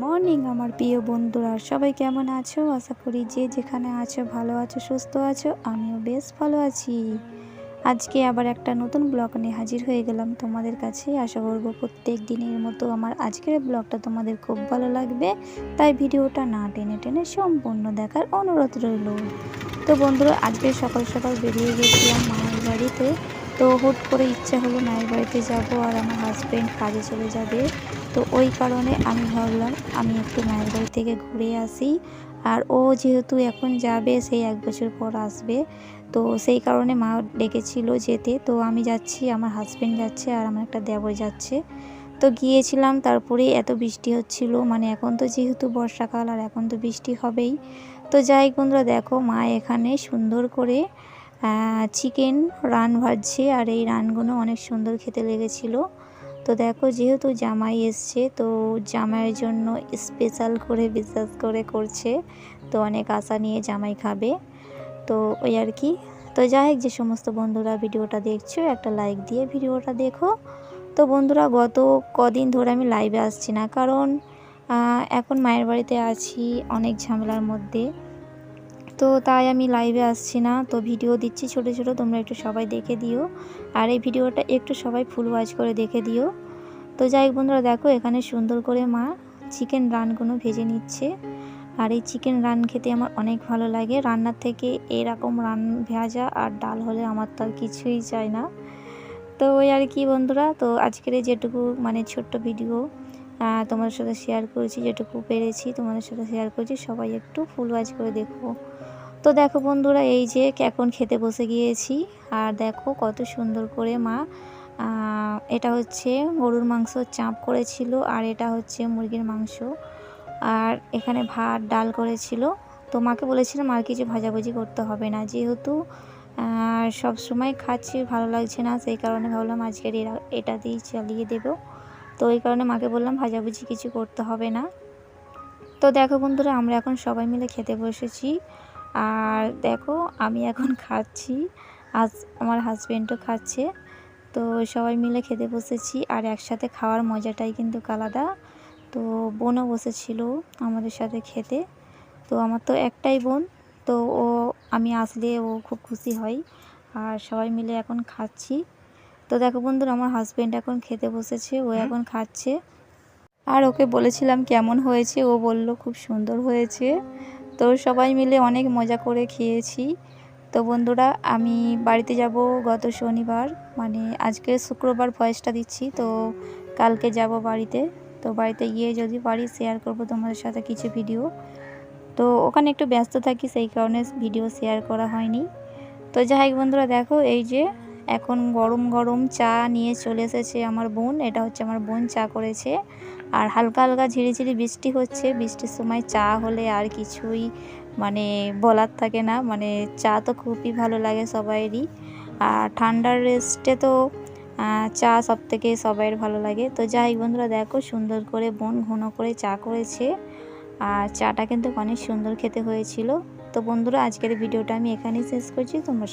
Morning আমার প্রিয় বন্ধুরা, সবাই কেমন আছো? আশা করি যে যেখানে আছো ভালো আছো, সুস্থ আছো। আমিও বেশ ভালো আছি। আজকে আবার একটা নতুন ব্লগ নিয়ে হাজির হয়ে গেলাম তোমাদের কাছে। আশা করবো প্রত্যেক দিনের মতো আমার আজকের ব্লগটা তোমাদের খুব ভালো লাগবে, তাই ভিডিওটা না টেনে টেনে সম্পূর্ণ দেখার অনুরোধ রইল। তো বন্ধুরা, আজকে সকাল সকাল বেরিয়ে গেছিলাম মায়ের বাড়িতে। তো হুট করে ইচ্ছা হলো মায়ের বাড়িতে যাব, আর আমার হাজব্যান্ড কাজে চলে যাবে। তো ওই কারণে আমি ভাবলাম আমি একটু মায়ের বাড়ি থেকে ঘুরে আসি। আর ও যেহেতু এখন যাবে, সেই 1 বছর পর আসবে, তো সেই কারণে মা ডেকেছিল যেতে। তো আমি যাচ্ছি, আমার হাজব্যান্ড যাচ্ছে, আর আমার একটা দেবর যাচ্ছে। তো গিয়েছিলাম, তারপরে এত বৃষ্টি হচ্ছিল, মানে এখন তো যেহেতু বর্ষাকাল আর এখন তো বৃষ্টি হবেই। তো যাই বন্ধুরা, দেখো মা এখানে সুন্দর করে চিকেন রান ভাজছে, আর এই রানগুলো অনেক সুন্দর খেতে লেগেছিল। তো দেখো, যেহেতু জামাই এসছে, তো জামাইয়ের জন্য স্পেশাল করে বিশ্বাস করে করছে। তো অনেক আশা নিয়ে জামাই খাবে, তো ওই আর কি। তো যাই হোক, যে সমস্ত বন্ধুরা ভিডিওটা দেখছো, একটা লাইক দিয়ে ভিডিওটা দেখো। তো বন্ধুরা, গত কদিন ধরে আমি লাইভে আসছি না, কারণ এখন মায়ের বাড়িতে আছি অনেক ঝামেলার মধ্যে। তো তাই আমি লাইভে আসছি না। তো ভিডিও দিচ্ছি ছোট ছোট, তোমরা একটু সবাই দেখে দিও, আর এই ভিডিওটা একটু সবাই ফুল ওয়াচ করে দেখে দিও। তো যাই হোক বন্ধুরা, দেখো এখানে সুন্দর করে মা চিকেন রানগুলো ভেজে নিচ্ছে। আর এই চিকেন রান খেতে আমার অনেক ভালো লাগে। রান্নার থেকে এরকম রান ভাজা আর ডাল হলে আমার তো আর কিছুই চাই না। তো ওই আর কি বন্ধুরা, তো আজকের এই যেটুকু মানে ছোট্ট ভিডিও তোমাদের সাথে শেয়ার করেছি, যেটুকু পেরেছি তোমাদের সাথে শেয়ার করেছি, সবাই একটু ফুল ওয়াচ করে দেখো। তো দেখো বন্ধুরা, এই যে এখন খেতে বসে গিয়েছি। আর দেখো কত সুন্দর করে মা এটা হচ্ছে গরুর মাংস চাঁপ করেছিল, আর এটা হচ্ছে মুরগির মাংস, আর এখানে ভাত ডাল করেছিল। তো মাকে বলেছিলাম আর কিছু ভাজাভুজি করতে হবে না, যেহেতু সব সময় খাচ্ছি ভালো লাগছে না, সেই কারণে ভাবলাম আজকের এটা দিয়েই চালিয়ে দেবো। তো ওই কারণে মাকে বললাম ভাজাভুজি কিছু করতে হবে না। তো দেখো বন্ধুরা, আমরা এখন সবাই মিলে খেতে বসেছি। আর দেখো আমি এখন খাচ্ছি, আজ আমার হাজব্যান্ডও খাচ্ছে। তো সবাই মিলে খেতে বসেছি, আর একসাথে খাওয়ার মজাটাই কিন্তু আলাদা। তো বোনও বসেছিল আমাদের সাথে খেতে। তো আমার তো একটাই বোন, তো আমি আসলে ও খুব খুশি হয়। আর সবাই মিলে এখন খাচ্ছি। তো দেখো বন্ধুরা, আমার হাজব্যান্ড এখন খেতে বসেছে, ও এখন খাচ্ছে। আর ওকে বলেছিলাম কেমন হয়েছে, ও বলল খুব সুন্দর হয়েছে। তো সবাই মিলে অনেক মজা করে খেয়েছি। তো বন্ধুরা, আমি বাড়িতে যাব গত শনিবার, মানে আজকে শুক্রবার ভয়েসটা দিচ্ছি, তো কালকে যাব বাড়িতে। তো বাড়িতে গিয়ে যদি পারি শেয়ার করব তোমাদের সাথে কিছু ভিডিও। তো ওখানে একটু ব্যস্ত থাকি, সেই কারণে ভিডিও শেয়ার করা হয়নি। তো যাই হোক বন্ধুরা, দেখো এই যে এখন গরম গরম চা নিয়ে চলে এসেছে আমার বোন। এটা হচ্ছে আমার বোন চা করেছে, আর হালকা হালকা ঝিরিঝিরি বৃষ্টি হচ্ছে। বৃষ্টির সময় চা হলে আর কিছুই মানে বলার থাকে না, মানে চা তো খুবই ভালো লাগে সবাইয়েরই। আর ঠান্ডার রেস্টে তো চা সব থেকে সবাইয়ের ভালো লাগে। তো যাই হোক বন্ধুরা, দেখো সুন্দর করে বোন ঘন করে চা করেছে, আর চাটা কিন্তু অনেক সুন্দর খেতে হয়েছিল। তো বন্ধুরা, আজকের ভিডিওটা আমি এখানেই শেষ করছি। তোমরা